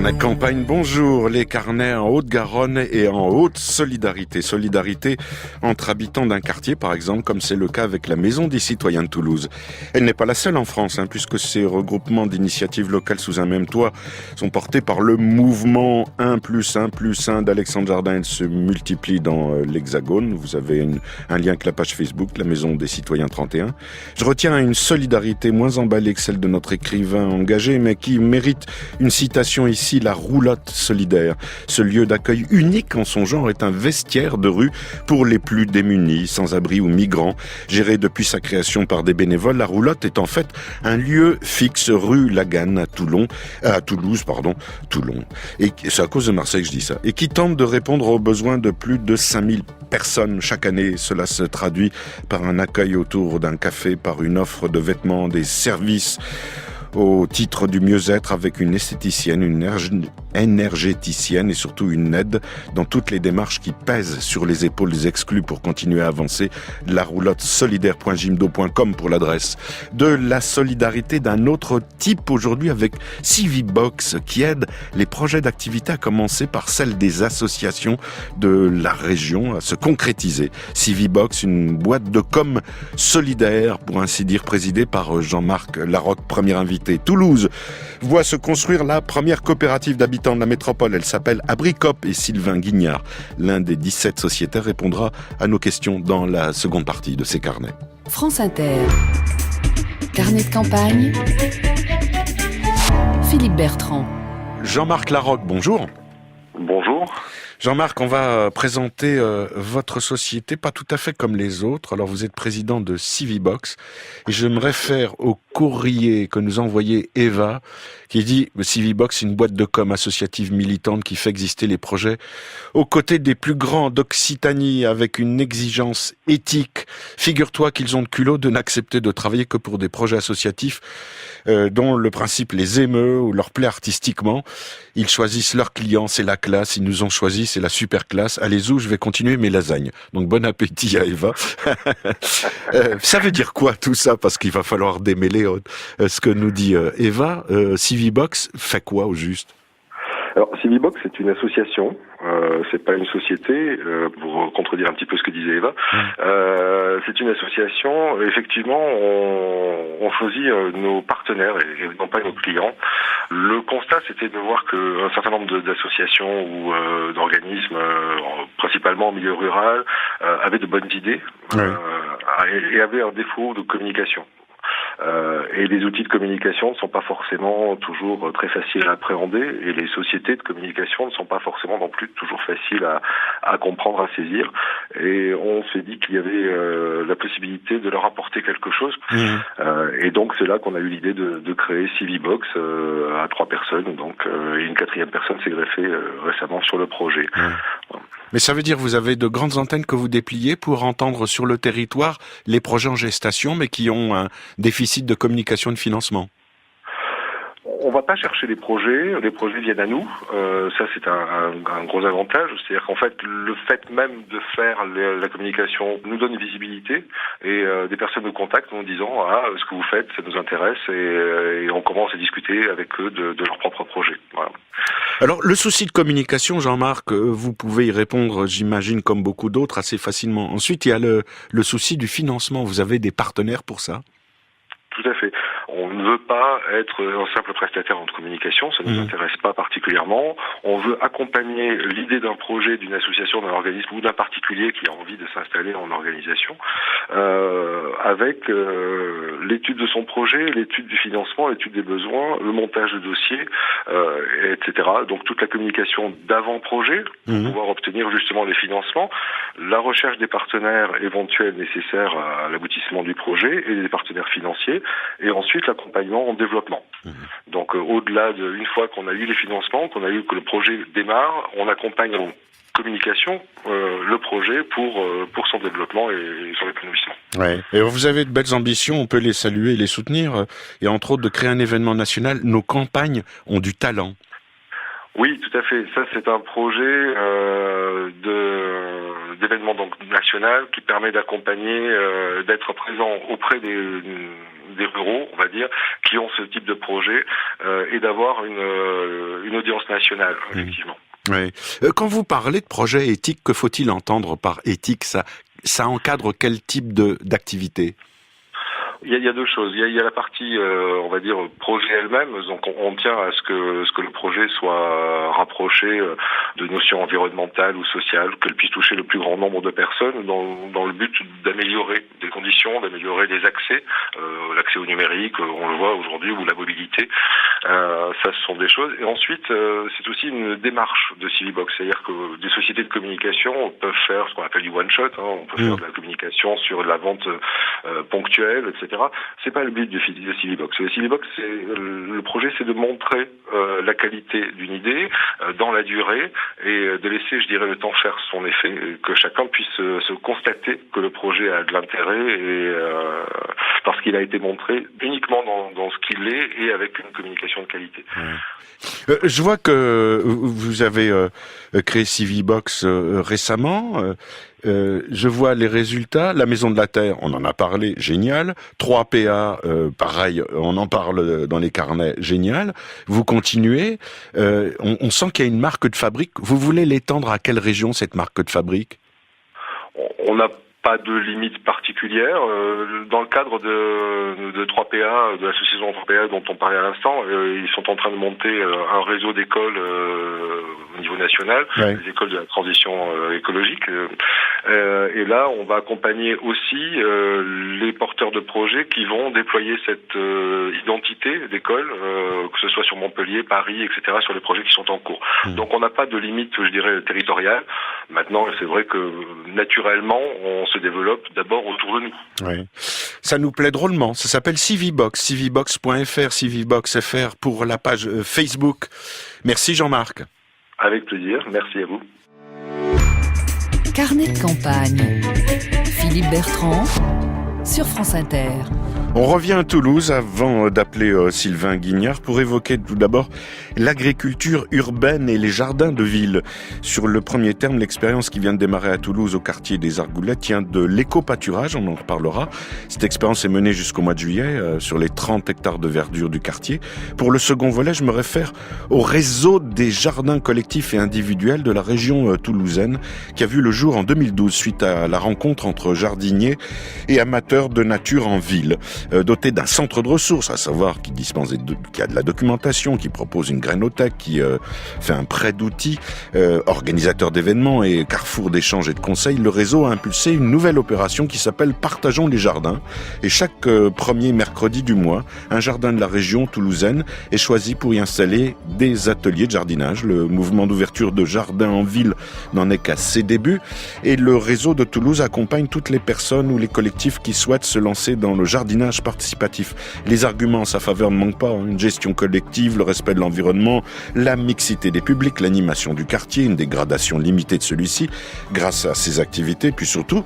Carnet Campagne, bonjour. Les carnets en Haute-Garonne et en haute solidarité. Solidarité entre habitants d'un quartier, par exemple, comme c'est le cas avec la Maison des Citoyens de Toulouse. Elle n'est pas la seule en France, puisque ces regroupements d'initiatives locales sous un même toit sont portés par le mouvement 1+1+1 d'Alexandre Jardin. Elle se multiplie dans l'Hexagone. Vous avez un lien avec la page Facebook, la Maison des Citoyens 31. Je retiens une solidarité moins emballée que celle de notre écrivain engagé, mais qui mérite une citation ici, la roulotte solidaire. Ce lieu d'accueil unique en son genre est un vestiaire de rue pour les plus démunis, sans-abri ou migrants. Géré depuis sa création par des bénévoles, la roulotte est en fait un lieu fixe rue Laganne à Toulon. Et c'est à cause de Marseille que je dis ça. Et qui tente de répondre aux besoins de plus de 5000 personnes chaque année. Cela se traduit par un accueil autour d'un café, par une offre de vêtements, des services au titre du mieux-être avec une esthéticienne, une énergéticienne et surtout une aide dans toutes les démarches qui pèsent sur les épaules des exclus pour continuer à avancer. La roulotte solidaire.jimdo.com pour l'adresse. De la solidarité d'un autre type aujourd'hui avec Civibox qui aide les projets d'activité à commencer par celle des associations de la région à se concrétiser. Civibox, une boîte de com solidaire pour ainsi dire présidée par Jean-Marc Larocque, premier invité. Toulouse voit se construire la première coopérative d'habitants de la métropole. Elle s'appelle Abricop et Sylvain Guignard, l'un des 17 sociétaires, répondra à nos questions dans la seconde partie de ces carnets. France Inter. Carnet de campagne. Philippe Bertrand. Jean-Marc Larocque, bonjour. Bonjour. Jean-Marc, on va présenter votre société, pas tout à fait comme les autres. Alors, vous êtes président de Civibox et je me réfère au courrier que nous a envoyé Eva qui dit « Civibox, une boîte de com associative militante qui fait exister les projets aux côtés des plus grands d'Occitanie avec une exigence éthique. Figure-toi qu'ils ont le culot de n'accepter de travailler que pour des projets associatifs dont le principe les émeut ou leur plaît artistiquement. Ils choisissent leurs clients, c'est la classe. Ils nous ont choisi, c'est la super classe. Allez-y, je vais continuer mes lasagnes. » Donc bon appétit à Eva. Ça veut dire quoi tout ça? Parce qu'il va falloir démêler ce que nous dit Eva. Civibox fait quoi au juste? Alors, Civibox, c'est une association, c'est pas une société, pour contredire un petit peu ce que disait Eva. C'est une association, effectivement, on choisit nos partenaires et non pas nos clients. Le constat, c'était de voir qu'un certain nombre d'associations ou d'organismes, principalement au milieu rural, avaient de bonnes idées et avaient un défaut de communication. Et les outils de communication ne sont pas forcément toujours très faciles à appréhender et les sociétés de communication ne sont pas forcément non plus toujours faciles à comprendre, à saisir. Et on s'est dit qu'il y avait la possibilité de leur apporter quelque chose. Et donc c'est là qu'on a eu l'idée de créer Civibox à 3 personnes. Donc et une 4e personne s'est greffée récemment sur le projet. Mais ça veut dire que vous avez de grandes antennes que vous dépliez pour entendre sur le territoire les projets en gestation, mais qui ont un déficit de communication et de financement. On va pas chercher les projets viennent à nous. Ça, c'est un gros avantage. C'est-à-dire qu'en fait, le fait même de faire la communication nous donne une visibilité et des personnes nous contactent en nous disant « Ah, ce que vous faites, ça nous intéresse » et on commence à discuter avec eux de leur propre projet. Voilà. Alors, le souci de communication, Jean-Marc, vous pouvez y répondre, j'imagine, comme beaucoup d'autres, assez facilement. Ensuite, il y a le souci du financement. Vous avez des partenaires pour ça? Tout à fait. On ne veut pas être un simple prestataire en communication, ça ne nous intéresse pas particulièrement. On veut accompagner l'idée d'un projet, d'une association, d'un organisme ou d'un particulier qui a envie de s'installer en organisation avec l'étude de son projet, l'étude du financement, l'étude des besoins, le montage de dossiers, etc. Donc toute la communication d'avant-projet pour pouvoir obtenir justement les financements, la recherche des partenaires éventuels nécessaires à l'aboutissement du projet et des partenaires financiers, et ensuite l'accompagnement en développement. Donc au-delà une fois qu'on a eu les financements, que le projet démarre, on accompagne en communication le projet pour son développement et son épanouissement. Ouais. Et vous avez de belles ambitions, on peut les saluer et les soutenir, et entre autres de créer un événement national. Nos campagnes ont du talent. Oui, tout à fait. Ça, c'est un projet d'événement donc national qui permet d'accompagner, d'être présent auprès des ruraux, on va dire, qui ont ce type de projet et d'avoir une audience nationale, effectivement. Oui. Quand vous parlez de projet éthique, que faut-il entendre par éthique? Ça encadre quel type d'activité? Il y a deux choses. Il y a la partie, on va dire, projet elle-même. Donc, on tient à ce que le projet soit rapproché de notions environnementales ou sociales, qu'elle puisse toucher le plus grand nombre de personnes dans le but d'améliorer des conditions, d'améliorer des accès, l'accès au numérique, on le voit aujourd'hui, ou la mobilité. Ça, ce sont des choses. Et ensuite, c'est aussi une démarche de Civibox. C'est-à-dire que des sociétés de communication peuvent faire ce qu'on appelle du one-shot. On peut faire de la communication sur de la vente ponctuelle, etc. C'est pas le but de Civibox. Le Civibox, le projet, c'est de montrer la qualité d'une idée dans la durée et de laisser, je dirais, le temps faire son effet, que chacun puisse se constater que le projet a de l'intérêt et parce qu'il a été montré uniquement dans ce qu'il est et avec une communication de qualité. Je vois que vous avez créé Civibox récemment. Je vois les résultats. La Maison de la Terre, on en a parlé, génial. 3PA, pareil, on en parle dans les carnets, génial. Vous continuez. On sent qu'il y a une marque de fabrique. Vous voulez l'étendre à quelle région, cette marque de fabrique? On n'a pas de limite particulière. Dans le cadre de 3PA, de l'association 3PA dont on parlait à l'instant, ils sont en train de monter un réseau d'écoles au niveau national, les écoles de la transition écologique. Et là, on va accompagner aussi les porteurs de projets qui vont déployer cette identité d'école, que ce soit sur Montpellier, Paris, etc., sur les projets qui sont en cours. Donc on n'a pas de limite, je dirais, territoriale. Maintenant, c'est vrai que naturellement, on se développe d'abord autour de nous. Oui. Ça nous plaît drôlement. Ça s'appelle Civibox, civibox.fr, Civibox.fr pour la page Facebook. Merci Jean-Marc. Avec plaisir, merci à vous. Carnet de campagne. Philippe Bertrand sur France Inter. On revient à Toulouse avant d'appeler Sylvain Guignard pour évoquer tout d'abord l'agriculture urbaine et les jardins de ville. Sur le premier terme, l'expérience qui vient de démarrer à Toulouse au quartier des Argoulettes tient de l'éco-pâturage, on en reparlera. Cette expérience est menée jusqu'au mois de juillet sur les 30 hectares de verdure du quartier. Pour le second volet, je me réfère au réseau des jardins collectifs et individuels de la région toulousaine qui a vu le jour en 2012 suite à la rencontre entre jardiniers et amateurs de nature en ville. Doté d'un centre de ressources, à savoir qui dispense qui a de la documentation, qui propose une grainothèque, qui fait un prêt d'outils, organisateur d'événements et carrefour d'échanges et de conseils, le réseau a impulsé une nouvelle opération qui s'appelle Partageons les jardins. Et chaque premier mercredi du mois, un jardin de la région toulousaine est choisi pour y installer des ateliers de jardinage. Le mouvement d'ouverture de jardins en ville n'en est qu'à ses débuts et le réseau de Toulouse accompagne toutes les personnes ou les collectifs qui souhaitent se lancer dans le jardinage participatif. Les arguments en sa faveur ne manquent pas, une gestion collective, le respect de l'environnement, la mixité des publics, l'animation du quartier, une dégradation limitée de celui-ci grâce à ces activités, puis surtout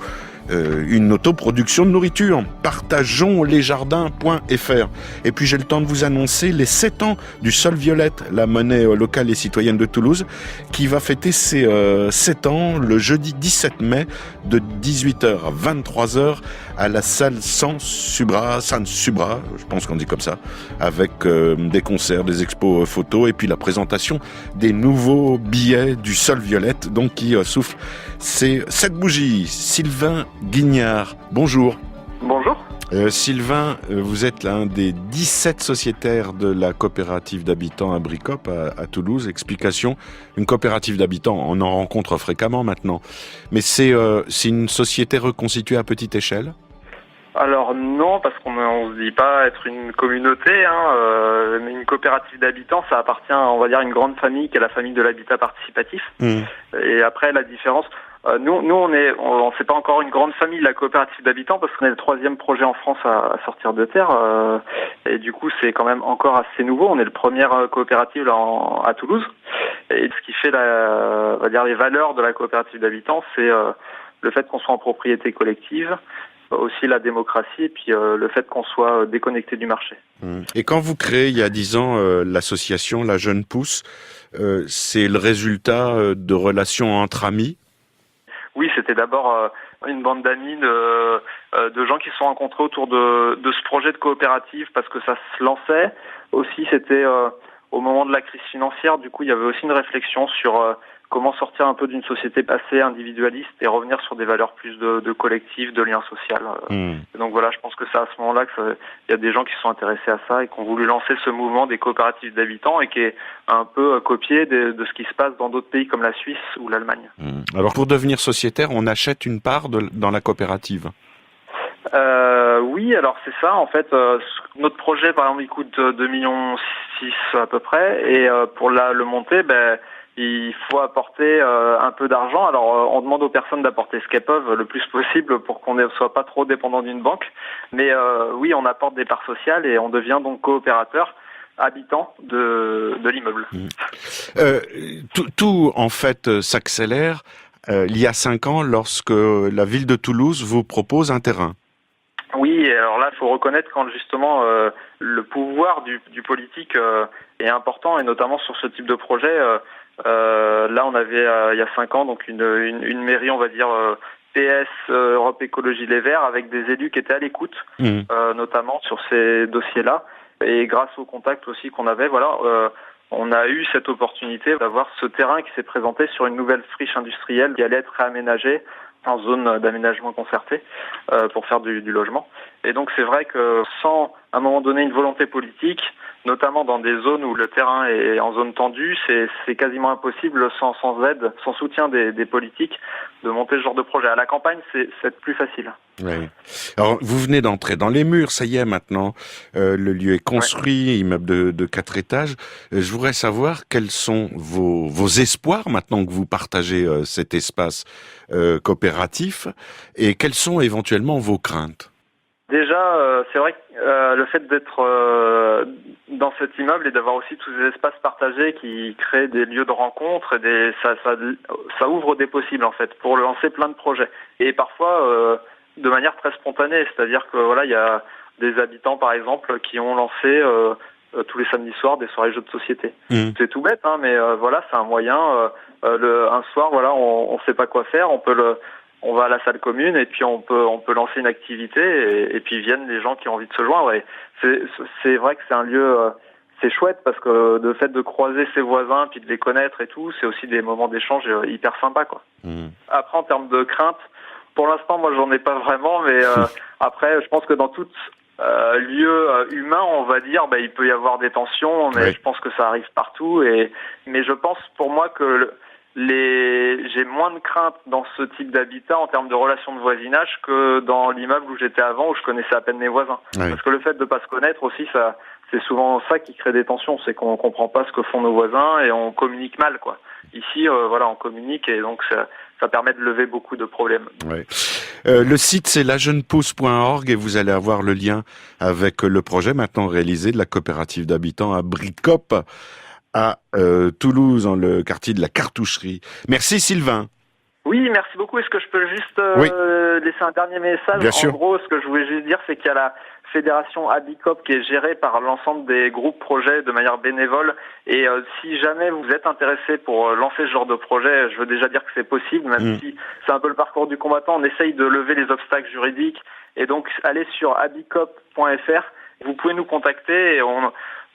une autoproduction de nourriture. Partageons lesjardins.fr. Et puis j'ai le temps de vous annoncer les 7 ans du Sol Violette, la monnaie locale et citoyenne de Toulouse, qui va fêter ses 7 ans le jeudi 17 mai de 18h à 23h à la salle San Subra, je pense qu'on dit comme ça, avec des concerts, des expos photos et puis la présentation des nouveaux billets du Sol Violette, donc qui souffle ces 7 bougies. Sylvain Guignard, bonjour. Bonjour. Sylvain, vous êtes l'un des 17 sociétaires de la coopérative d'habitants Abricop à Toulouse. Explication, une coopérative d'habitants, on en rencontre fréquemment maintenant, mais c'est une société reconstituée à petite échelle? Alors non, parce qu'on se dit pas être une communauté, mais une coopérative d'habitants, ça appartient, on va dire, à une grande famille qui est la famille de l'habitat participatif. Et après, la différence, nous c'est pas encore une grande famille, la coopérative d'habitants, parce qu'on est le 3e projet en France à sortir de terre, et du coup c'est quand même encore assez nouveau. On est le premier coopérative à Toulouse, et ce qui fait on va dire les valeurs de la coopérative d'habitants, c'est le fait qu'on soit en propriété collective, aussi la démocratie et puis le fait qu'on soit déconnecté du marché. Et quand vous créez il y a 10 ans l'association La Jeune Pousse, c'est le résultat de relations entre amis? Oui, c'était d'abord une bande d'amis de gens qui se sont rencontrés autour de ce projet de coopérative parce que ça se lançait. Aussi, c'était au moment de la crise financière. Du coup, il y avait aussi une réflexion sur comment sortir un peu d'une société assez individualiste et revenir sur des valeurs plus de collectif, de lien social. Donc voilà, je pense que c'est à ce moment-là qu'il y a des gens qui se sont intéressés à ça et qui ont voulu lancer ce mouvement des coopératives d'habitants et qui est un peu copié de ce qui se passe dans d'autres pays comme la Suisse ou l'Allemagne. Alors pour devenir sociétaire, on achète une part dans la coopérative. Oui, alors c'est ça. En fait, notre projet, par exemple, il coûte 2,6 millions à peu près, et pour le monter, il faut apporter un peu d'argent. Alors, on demande aux personnes d'apporter ce qu'elles peuvent le plus possible pour qu'on ne soit pas trop dépendant d'une banque. Mais oui, on apporte des parts sociales et on devient donc coopérateur habitant de l'immeuble. Tout en fait s'accélère il y a 5 ans lorsque la ville de Toulouse vous propose un terrain. Oui, alors là, il faut reconnaître quand justement le pouvoir du politique est important, et notamment sur ce type de projet. Là, on avait il y a 5 ans donc une mairie, on va dire PS Europe Écologie Les Verts, avec des élus qui étaient à l'écoute, notamment sur ces dossiers-là. Et grâce au contact aussi qu'on avait, on a eu cette opportunité d'avoir ce terrain qui s'est présenté sur une nouvelle friche industrielle qui allait être réaménagée en zone d'aménagement concerté pour faire du logement. Et donc c'est vrai que sans à un moment donné une volonté politique, notamment dans des zones où le terrain est en zone tendue, c'est quasiment impossible sans aide, sans soutien des politiques, de monter ce genre de projet. À la campagne, c'est plus facile. Oui. Alors vous venez d'entrer dans les murs, ça y est maintenant, le lieu est construit, immeuble de 4 étages. Je voudrais savoir quels sont vos espoirs maintenant que vous partagez cet espace coopératif, et quelles sont éventuellement vos craintes. Déjà, c'est vrai que le fait d'être dans cet immeuble et d'avoir aussi tous ces espaces partagés qui créent des lieux de rencontre, et ça ouvre des possibles en fait pour lancer plein de projets. Et parfois de manière très spontanée, c'est-à-dire que il y a des habitants par exemple qui ont lancé tous les samedis soirs des soirées jeux de société. C'est tout bête, mais c'est un moyen. Un soir, on sait pas quoi faire, on va à la salle commune et puis on peut lancer une activité et puis viennent les gens qui ont envie de se joindre. Et c'est vrai que c'est un lieu, c'est chouette parce que le fait de croiser ses voisins puis de les connaître et tout, c'est aussi des moments d'échange hyper sympas, quoi. Après, en termes de crainte, pour l'instant, moi, j'en ai pas vraiment, mais après, je pense que dans tout lieu humain, on va dire, il peut y avoir des tensions, mais je pense que ça arrive partout. Mais je pense, pour moi, que j'ai moins de crainte dans ce type d'habitat en termes de relations de voisinage que dans l'immeuble où j'étais avant, où je connaissais à peine mes voisins. Parce que le fait de pas se connaître aussi, c'est souvent ça qui crée des tensions, c'est qu'on comprend pas ce que font nos voisins et on communique mal, quoi. Ici, on communique et donc ça permet de lever beaucoup de problèmes. Le site, c'est lajeunepousse.org et vous allez avoir le lien avec le projet maintenant réalisé de la coopérative d'habitants à Bricop, à Toulouse, dans le quartier de la Cartoucherie. Merci Sylvain. Oui, merci beaucoup. Est-ce que je peux juste laisser un dernier message? Bien sûr. En gros, ce que je voulais juste dire, c'est qu'il y a la fédération Abicop qui est gérée par l'ensemble des groupes projets de manière bénévole. Et si jamais vous êtes intéressé pour lancer ce genre de projet, je veux déjà dire que c'est possible, même si c'est un peu le parcours du combattant. On essaye de lever les obstacles juridiques. Et donc, allez sur abicop.fr. Vous pouvez nous contacter et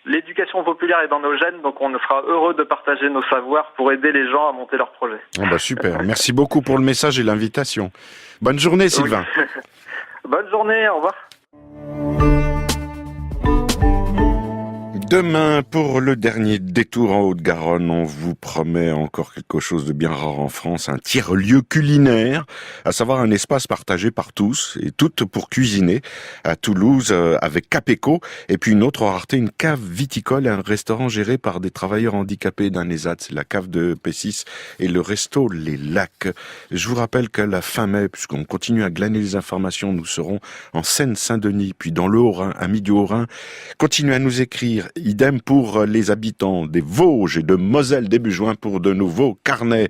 l'éducation populaire est dans nos gènes, donc on sera heureux de partager nos savoirs pour aider les gens à monter leurs projets. Super. Merci beaucoup pour le message et l'invitation. Bonne journée, Sylvain. Bonne journée, au revoir. Demain, pour le dernier détour en Haute-Garonne, on vous promet encore quelque chose de bien rare en France, un tiers-lieu culinaire, à savoir un espace partagé par tous et toutes pour cuisiner à Toulouse avec Capeco, et puis une autre rareté, une cave viticole et un restaurant géré par des travailleurs handicapés d'un ESAT, c'est la cave de P6 et le resto Les Lacs. Je vous rappelle qu'à la fin mai, puisqu'on continue à glaner les informations, nous serons en Seine-Saint-Denis, puis dans le Haut-Rhin, amis du Haut-Rhin. Continuez à nous écrire. Idem pour les habitants des Vosges et de Moselle début juin pour de nouveaux carnets.